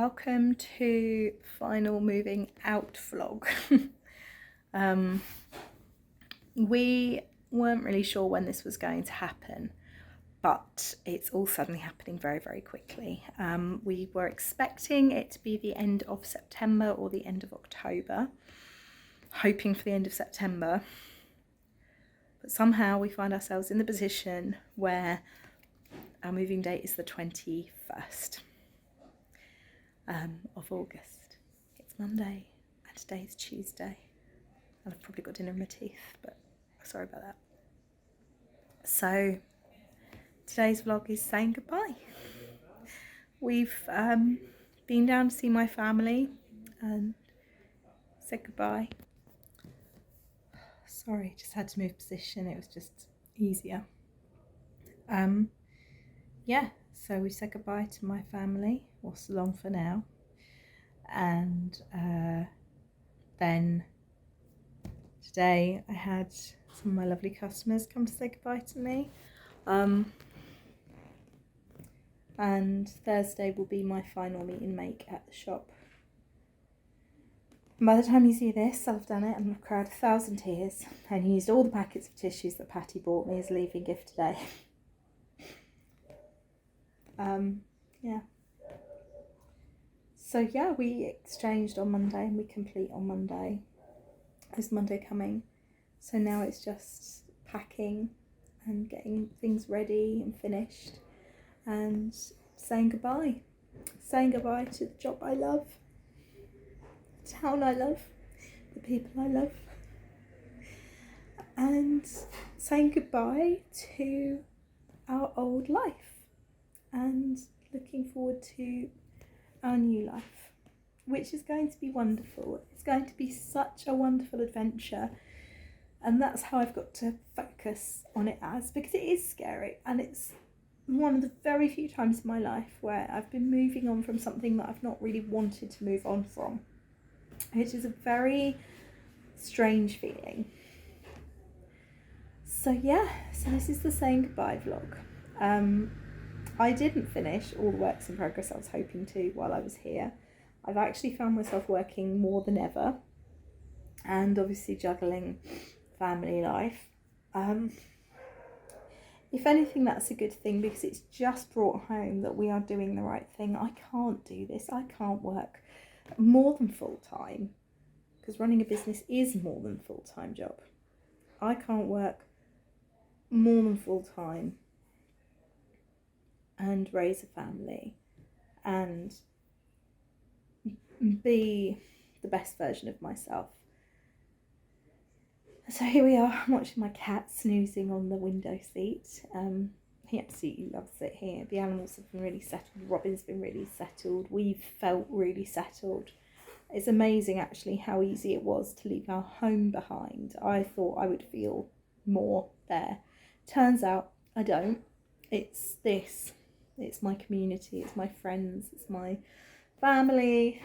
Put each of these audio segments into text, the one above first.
Welcome to final moving out vlog. We weren't really sure when this was going to happen, but it's all suddenly happening very, very quickly. We were expecting it to be the end of September or the end of October, hoping for the end of September, but somehow we find ourselves in the position where our moving date is the 21st. Of August. It's Monday and today's Tuesday, and I've probably got dinner in my teeth, but sorry about that. So today's vlog is saying goodbye. We've been down to see my family and said goodbye. Sorry, just had to move position, it was just easier. Yeah, so we said goodbye to my family, or so long for now, and then today I had some of my lovely customers come to say goodbye to me, and Thursday will be my final meet and make at the shop. And by the time you see this, I'll have done it and I've cried 1,000 tears and used all the packets of tissues that Patty bought me as a leaving gift today. Yeah. So yeah, we exchanged on Monday and we complete on Monday. Is Monday coming? So now it's just packing and getting things ready and finished and saying goodbye. Saying goodbye to the job I love, the town I love, the people I love, and saying goodbye to our old life and looking forward to our new life, which is going to be wonderful. It's going to be such a wonderful adventure, and that's how I've got to focus on it as, because it is scary, and it's one of the very few times in my life where I've been moving on from something that I've not really wanted to move on from, which is a very strange feeling. So yeah, so this is the saying goodbye vlog. I didn't finish all the works in progress I was hoping to while I was here. I've actually found myself working more than ever, and obviously juggling family life. If anything, that's a good thing, because it's just brought home that we are doing the right thing. I can't do this. I can't work more than full-time, because running a business is more than a full-time job. I can't work more than full-time and raise a family and be the best version of myself. So here we are, I'm watching my cat snoozing on the window seat. He absolutely loves it here. The animals have been really settled. Robin's been really settled. We've felt really settled. It's amazing actually how easy it was to leave our home behind. I thought I would feel more there. Turns out I don't. It's this. It's my community, it's my friends, it's my family,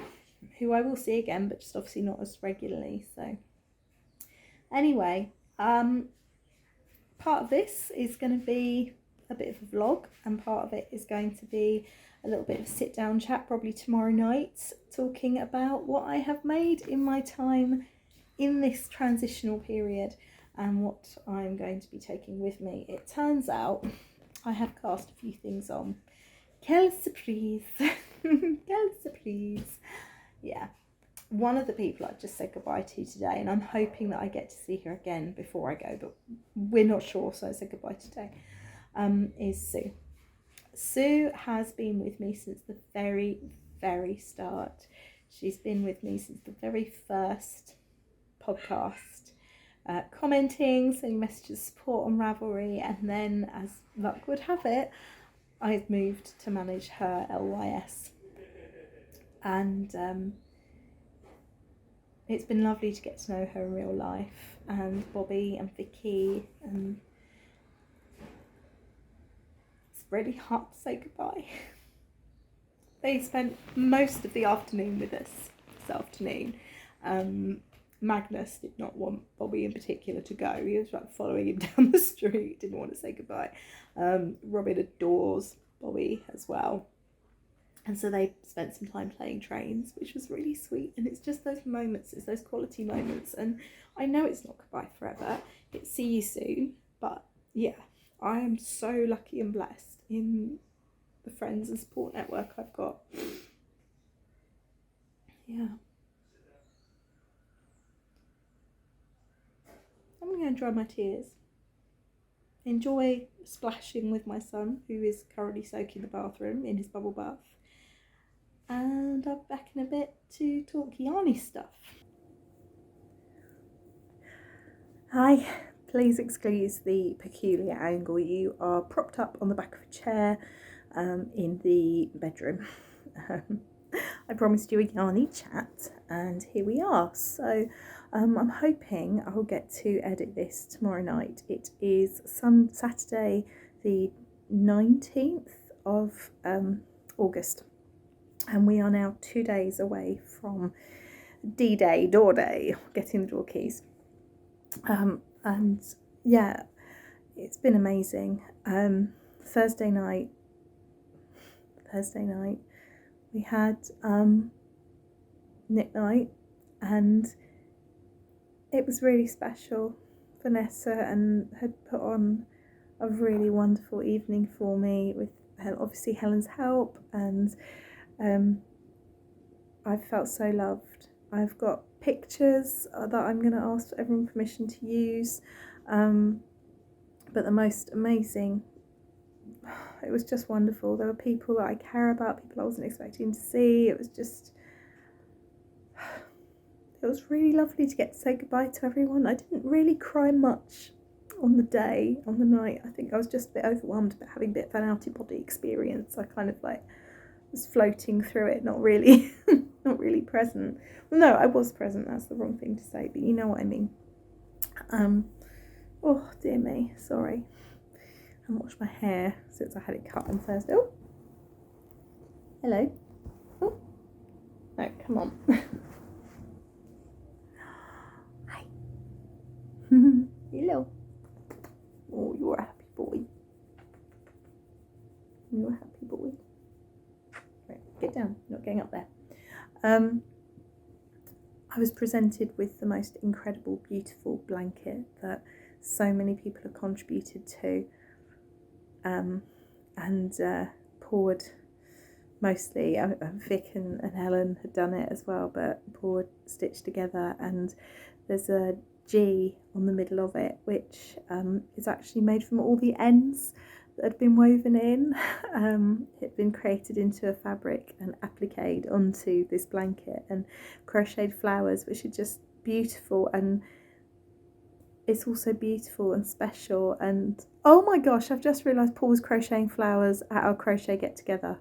who I will see again, but just obviously not as regularly. So anyway, part of this is going to be a bit of a vlog, and part of it is going to be a little bit of a sit down chat, probably tomorrow night, talking about what I have made in my time in this transitional period and what I'm going to be taking with me. It turns out I have cast a few things on. Quelle surprise! Quelle surprise! Yeah, one of the people I've just said goodbye to today, and I'm hoping that I get to see her again before I go, but we're not sure, so I said goodbye today, is Sue. Sue has been with me since the very, very start. She's been with me since the very first podcast, commenting, sending messages of support on Ravelry, and then, as luck would have it, I've moved to manage her LYS, and it's been lovely to get to know her in real life, and Bobby and Vicky, and it's really hard to say goodbye. They spent most of the afternoon with us this afternoon. Magnus did not want Bobby in particular to go. He was like following him down the street, didn't want to say goodbye. Robin adores Bobby as well. And so they spent some time playing trains, which was really sweet. And it's just those moments, it's those quality moments. And I know it's not goodbye forever, it's see you soon. But yeah, I am so lucky and blessed in the friends and support network I've got. Yeah. I'm going to dry my tears. Enjoy splashing with my son, who is currently soaking the bathroom in his bubble bath. And I'll be back in a bit to talk yarny stuff. Hi, please excuse the peculiar angle. You are propped up on the back of a chair in the bedroom. I promised you a yarny chat, and here we are. So I'm hoping I'll get to edit this tomorrow night. It is Saturday the 19th of August, and we are now 2 days away from D-Day, door day, getting the door keys. And yeah, it's been amazing. Thursday night we had knit night, and it was really special. Vanessa had put on a really wonderful evening for me with obviously Helen's help, and I felt so loved. I've got pictures that I'm going to ask for everyone permission to use, but the most amazing, it was just wonderful. There were people that I care about, people I wasn't expecting to see. It was really lovely to get to say goodbye to everyone. I didn't really cry much on the night. I think I was just a bit overwhelmed about having a bit of an out-of-body experience. I kind of was floating through it, not really not really present. Well, no, I was present, that's the wrong thing to say, but you know what I mean. Oh dear me, sorry. I haven't washed my hair since I had it cut on Thursday. Oh, hello. Oh, no, come on. Hi. Hello. Oh, you're a happy boy. You're a happy boy. Right, get down, you're not getting up there. I was presented with the most incredible, beautiful blanket that so many people have contributed to, and poured mostly. Vic and Helen had done it as well, but poured, stitched together, and there's a G on the middle of it, which is actually made from all the ends that had been woven in. It had been created into a fabric and appliqued onto this blanket, and crocheted flowers, which are just beautiful, and it's also beautiful and special. And oh my gosh, I've just realised Paul was crocheting flowers at our crochet get together.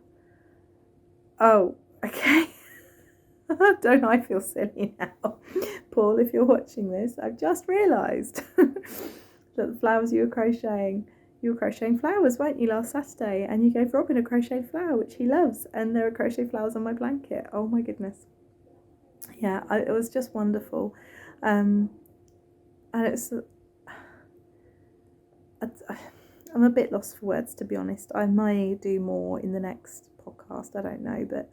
Oh, okay. Don't I feel silly now? Paul, if you're watching this, I've just realised that the flowers you were crocheting flowers, weren't you, last Saturday? And you gave Robin a crocheted flower, which he loves, and there are crochet flowers on my blanket. Oh my goodness. Yeah, it was just wonderful. And it's... I'm a bit lost for words, to be honest. I may do more in the next podcast, I don't know, but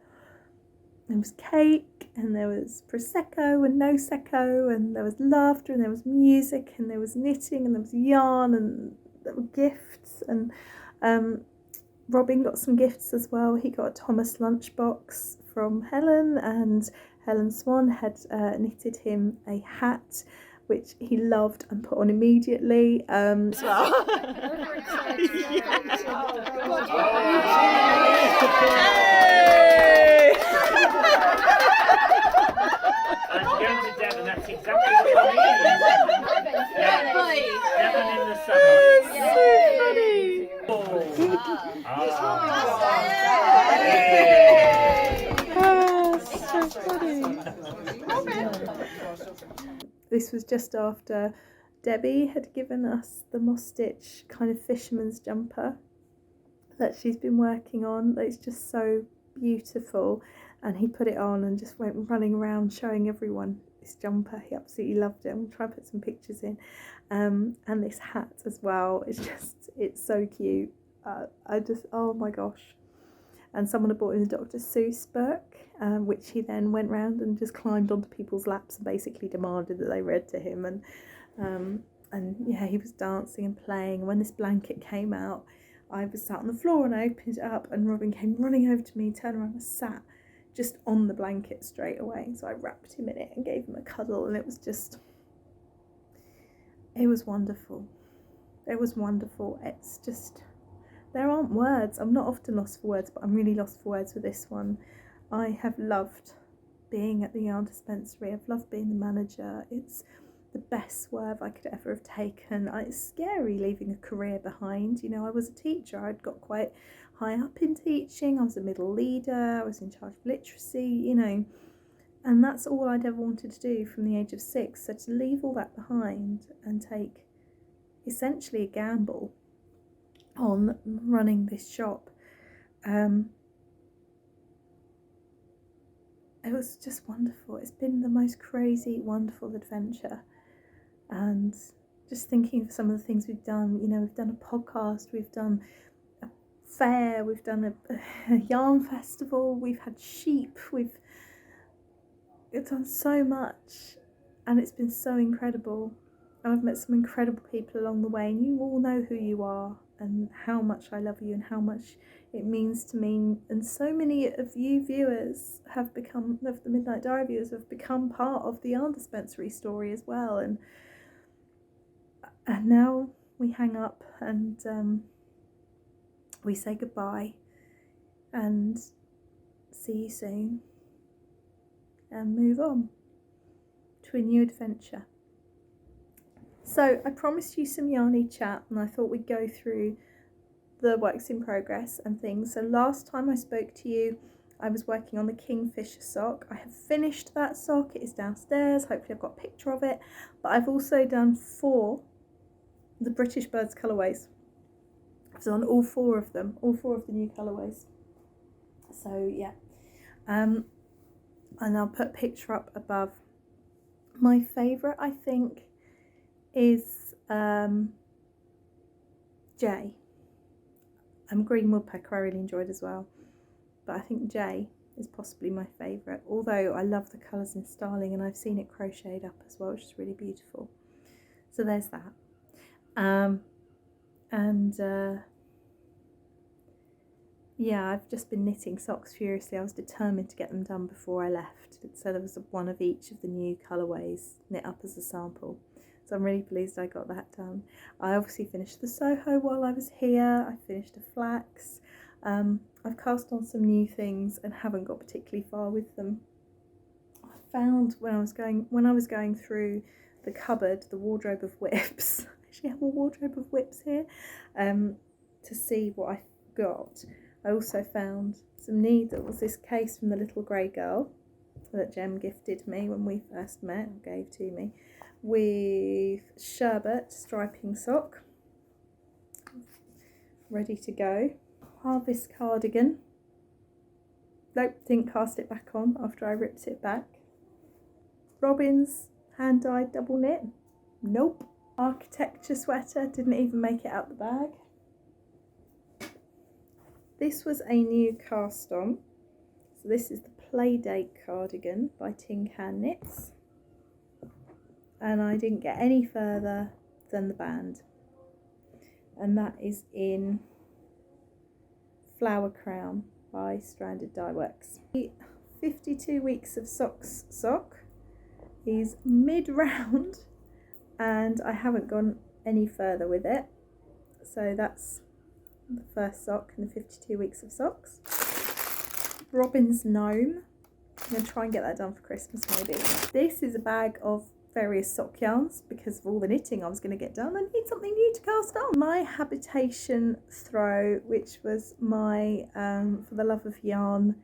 there was cake, and there was prosecco and no secco, and there was laughter, and there was music, and there was knitting, and there was yarn, and there were gifts, and Robin got some gifts as well. He got a Thomas lunchbox from Helen, and Helen Swan had knitted him a hat, which he loved and put on immediately. I'm going to Devon, that's exactly what I mean. Devon in the summer. So funny. This was just after Debbie had given us the Moss Stitch kind of fisherman's jumper that she's been working on. It's just so beautiful, and he put it on and just went running around showing everyone this jumper. He absolutely loved it. I'm going to try and put some pictures in, and this hat as well. It's so cute. Oh my gosh. and someone had bought him a Dr. Seuss book, which he then went round and just climbed onto people's laps and basically demanded that they read to him. And yeah, he was dancing and playing. When this blanket came out, I was sat on the floor and I opened it up, and Robin came running over to me, turned around and sat just on the blanket straight away. So I wrapped him in it and gave him a cuddle, and it was wonderful. It was wonderful. It's just, there aren't words. I'm not often lost for words, but I'm really lost for words with this one. I have loved being at the yarn dispensary. I've loved being the manager. It's the best swerve I could ever have taken. It's scary leaving a career behind. You know, I was a teacher. I'd got quite high up in teaching. I was a middle leader. I was in charge of literacy, you know, and that's all I'd ever wanted to do from the age of 6. So to leave all that behind and take essentially a gamble on running this shop, it was just wonderful. It's been the most crazy, wonderful adventure. And just thinking of some of the things we've done, you know, we've done a podcast, we've done a fair, we've done a yarn festival, we've had sheep, we've done so much, and it's been so incredible. And I've met some incredible people along the way, and you all know who you are and how much I love you and how much it means to me. And so many of you viewers have become, of the Midnight Diary viewers, have become part of the yarn dispensary story as well. And now we hang up and we say goodbye and see you soon and move on to a new adventure. So I promised you some yarny chat, and I thought we'd go through the works in progress and things. So last time I spoke to you, I was working on the Kingfisher sock. I have finished that sock. It is downstairs. Hopefully I've got a picture of it. But I've also done 4 the British Birds colourways. I've done all 4 of them, all 4 of the new colourways. So yeah, and I'll put a picture up above. My favourite, I think, is Jay. Green Woodpecker I really enjoyed as well, but I think Jay is possibly my favourite, although I love the colours in Starling, and I've seen it crocheted up as well, which is really beautiful. So there's that. Yeah, I've just been knitting socks furiously. I was determined to get them done before I left, so there was one of each of the new colourways knit up as a sample. So I'm really pleased I got that done. I obviously finished the Soho while I was here. I finished a flax. I've cast on some new things and haven't got particularly far with them. I found when I was going through the cupboard, the wardrobe of whips. I actually have a wardrobe of whips here, to see what I got. I also found some needles. This case from the little grey girl that Jem gifted me when we first met, or gave to me, with sherbet striping sock ready to go. Harvest cardigan. Nope, didn't cast it back on after I ripped it back. Robin's hand dyed double knit. Nope. Architecture sweater, didn't even make it out the bag. This was a new cast on. So this is the Playdate cardigan by Tin Can Knits. And I didn't get any further than the band. And that is in Flower Crown by Stranded Dye Works. 52 weeks of socks sock is mid-round, and I haven't gone any further with it. So that's the first sock in the 52 weeks of socks. Robin's Gnome. I'm going to try and get that done for Christmas maybe. This is a bag of various sock yarns because of all the knitting I was going to get done. I need something new to cast on. My Habitation Throw, which was my For the Love of Yarn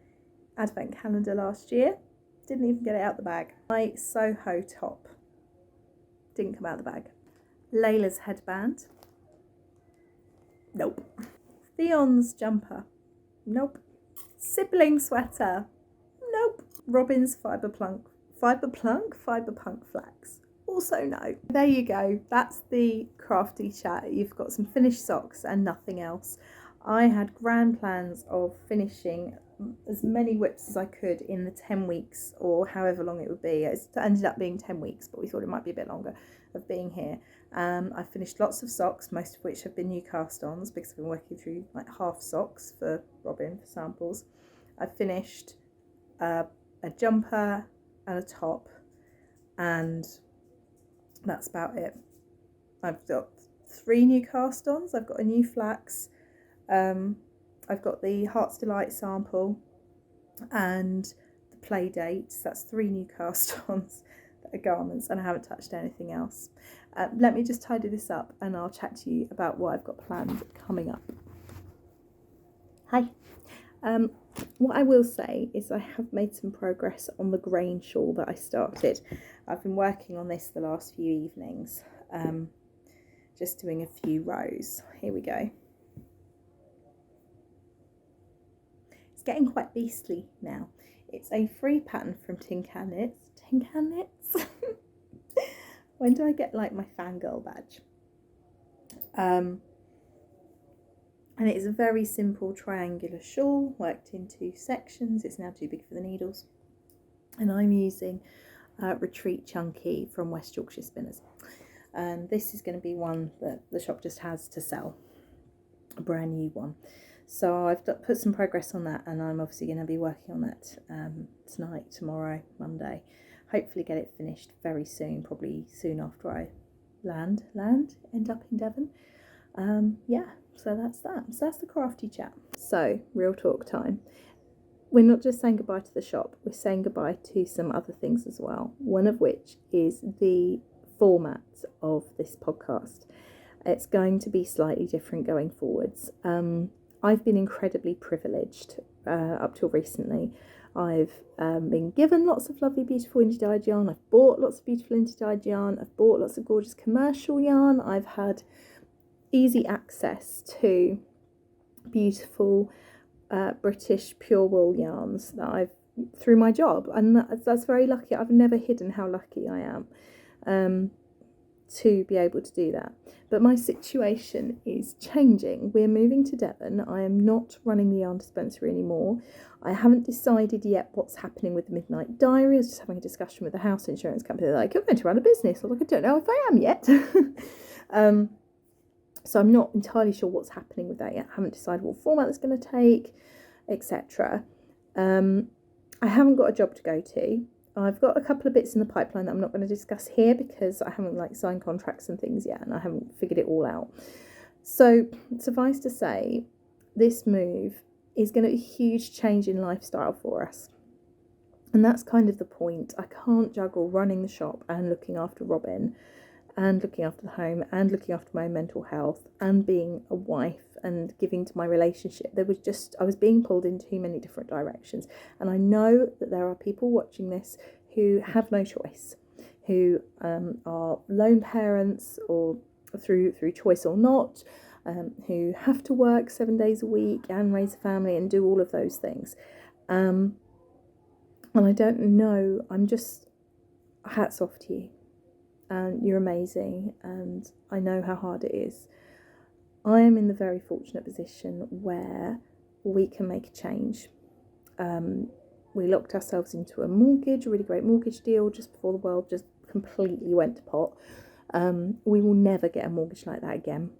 advent calendar last year. Didn't even get it out the bag. My Soho top. Didn't come out the bag. Layla's headband. Nope. Theon's jumper. Nope. Sibling sweater. Nope. Robin's Fiberpunk flax. Also no. There you go. That's the crafty chat. You've got some finished socks and nothing else. I had grand plans of finishing as many whips as I could in the 10 weeks or however long it would be. It ended up being 10 weeks, but we thought it might be a bit longer of being here. I finished lots of socks, most of which have been new cast-ons because I've been working through like half socks for Robin for samples. I finished a jumper and a top, and that's about it. I've got 3 new cast-ons. I've got a new flax. I've got the Heart's Delight sample and the play dates. That's 3 new cast-ons that are garments, and I haven't touched anything else. Let me just tidy this up and I'll chat to you about what I've got planned coming up. Hi. What I will say is I have made some progress on the grain shawl that I started. I've been working on this the last few evenings, just doing a few rows. Here we go. It's getting quite beastly now. It's a free pattern from Tin Can Knits. Tin Can Knits? When do I get like my fangirl badge? And it is a very simple triangular shawl worked in 2 sections. It's now too big for the needles. And I'm using Retreat Chunky from West Yorkshire Spinners. And this is going to be one that the shop just has to sell, a brand new one. So I've put some progress on that, and I'm obviously going to be working on that tonight, tomorrow, Monday. Hopefully get it finished very soon, probably soon after I end up in Devon. Yeah, so that's that. So that's the crafty chat. So real talk time. We're not just saying goodbye to the shop, we're saying goodbye to some other things as well. One of which is the format of this podcast. It's going to be slightly different going forwards. I've been incredibly privileged up till recently. I've been given lots of lovely, beautiful indie-dyed yarn. I've bought lots of beautiful indie-dyed yarn. I've bought lots of gorgeous commercial yarn. I've had easy access to beautiful British pure wool yarns that I've through my job, and that's very lucky. I've never hidden how lucky I am to be able to do that. But my situation is changing. We're moving to Devon. I am not running the yarn dispensary anymore. I haven't decided yet what's happening with the Midnight Diary. I was just having a discussion with the house insurance company. They're like, you're going to run a business. I'm like, I don't know if I am yet. So I'm not entirely sure what's happening with that yet. I haven't decided what format it's going to take, etc. I haven't got a job to go to. I've got a couple of bits in the pipeline that I'm not going to discuss here because I haven't signed contracts and things yet, and I haven't figured it all out. So suffice to say, this move is going to be a huge change in lifestyle for us. And that's kind of the point. I can't juggle running the shop and looking after Robin and looking after the home and looking after my mental health and being a wife and giving to my relationship. I was being pulled in too many different directions. And I know that there are people watching this who have no choice, who are lone parents or through choice or not, who have to work 7 days a week and raise a family and do all of those things. And I don't know, I'm just, hats off to you. And you're amazing, and I know how hard it is. I am in the very fortunate position where we can make a change. We locked ourselves into a mortgage, a really great mortgage deal, just before the world just completely went to pot. We will never get a mortgage like that again.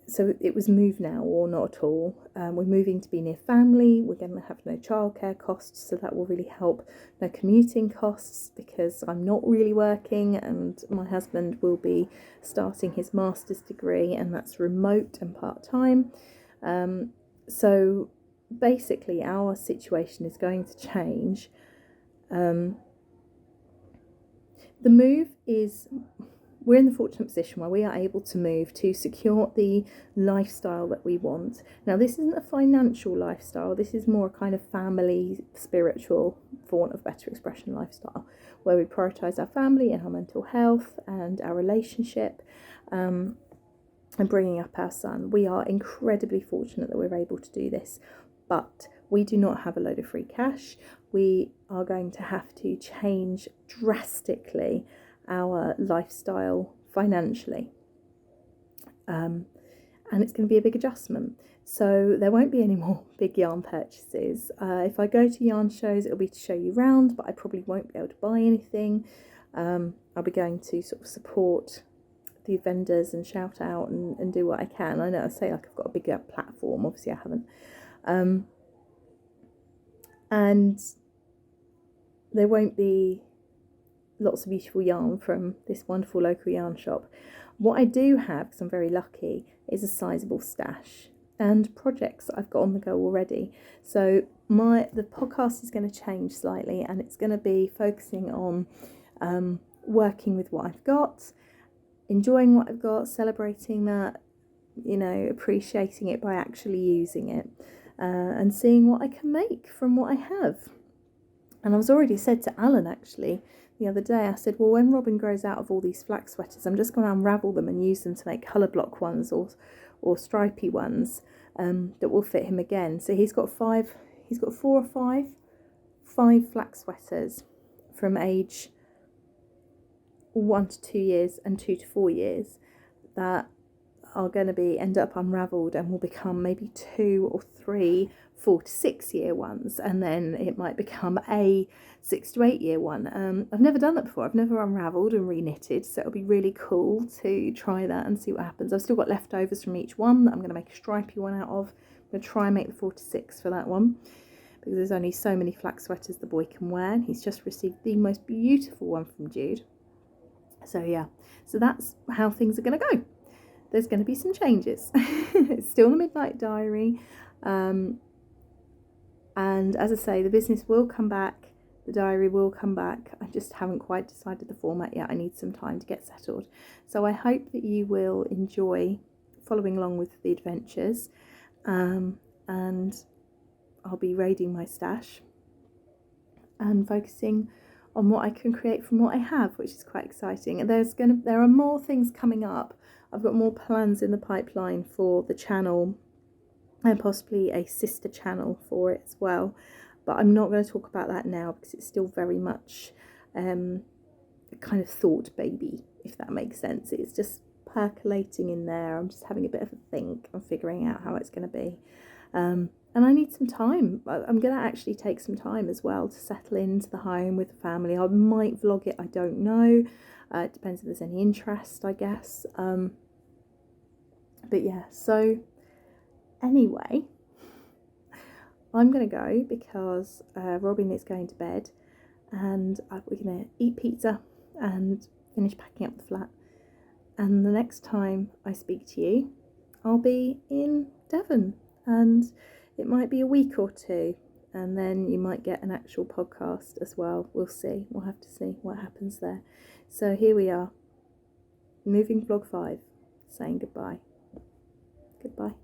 So it was move now or not at all. We're moving to be near family. We're going to have no childcare costs, so that will really help. No commuting costs because I'm not really working, and my husband will be starting his master's degree, and that's remote and part-time. So basically our situation is going to change. The move is... We're in the fortunate position where we are able to move to secure the lifestyle that we want. Now, this isn't a financial lifestyle. This is more a kind of family, spiritual, for want of better expression, lifestyle, where we prioritise our family and our mental health and our relationship and bringing up our son. We are incredibly fortunate that we're able to do this, but we do not have a load of free cash. We are going to have to change drastically our lifestyle financially. and it's going to be a big adjustment. So there won't be any more big yarn purchases. If I go to yarn shows, it'll be to show you around, but I probably won't be able to buy anything. I'll be going to sort of support the vendors and shout out and do what I can. I know I say like I've got a bigger platform, obviously I haven't. And there won't be lots of beautiful yarn from this wonderful local yarn shop. What I do have, because I'm very lucky, is a sizable stash and projects that I've got on the go already. So the podcast is going to change slightly, and it's going to be focusing on working with what I've got, enjoying what I've got, celebrating that, you know, appreciating it by actually using it, and seeing what I can make from what I have. And I was already said to Alan actually the other day, I said, well, when Robin grows out of all these flax sweaters, I'm just going to unravel them and use them to make colour block ones or stripy ones that will fit him again. So he's got 4 or 5 flax sweaters from age 1 to 2 years and 2 to 4 years that are going to end up unravelled and will become maybe 2 or 3 4 to 6 year ones, and then it might become a 6 to 8 year one. I've never done that before. I've never unravelled and reknitted, so it'll be really cool to try that and see what happens. I've still got leftovers from each one that I'm going to make a stripy one out of. I'm going to try and make the 4 to 6 for that one, because there's only so many flax sweaters the boy can wear. He's just received the most beautiful one from Jude. So yeah, so that's how things are going to go. There's going to be some changes. It's still the Midnight Diary. And as I say, the business will come back. The diary will come back. I just haven't quite decided the format yet. I need some time to get settled. So I hope that you will enjoy following along with the adventures. And I'll be raiding my stash and focusing on what I can create from what I have, which is quite exciting. And there are more things coming up. I've got more plans in the pipeline for the channel and possibly a sister channel for it as well. But I'm not going to talk about that now because it's still very much a kind of thought baby, if that makes sense. It's just percolating in there. I'm just having a bit of a think and figuring out how it's going to be. And I need some time. I'm going to actually take some time as well to settle into the home with the family. I might vlog it, I don't know. It depends if there's any interest, I guess. But yeah, so anyway, I'm going to go because Robin is going to bed, and we're going to eat pizza and finish packing up the flat. And the next time I speak to you, I'll be in Devon, and it might be a week or two, and then you might get an actual podcast as well. We'll see. We'll have to see what happens there. So here we are, moving vlog 5, saying goodbye. Goodbye.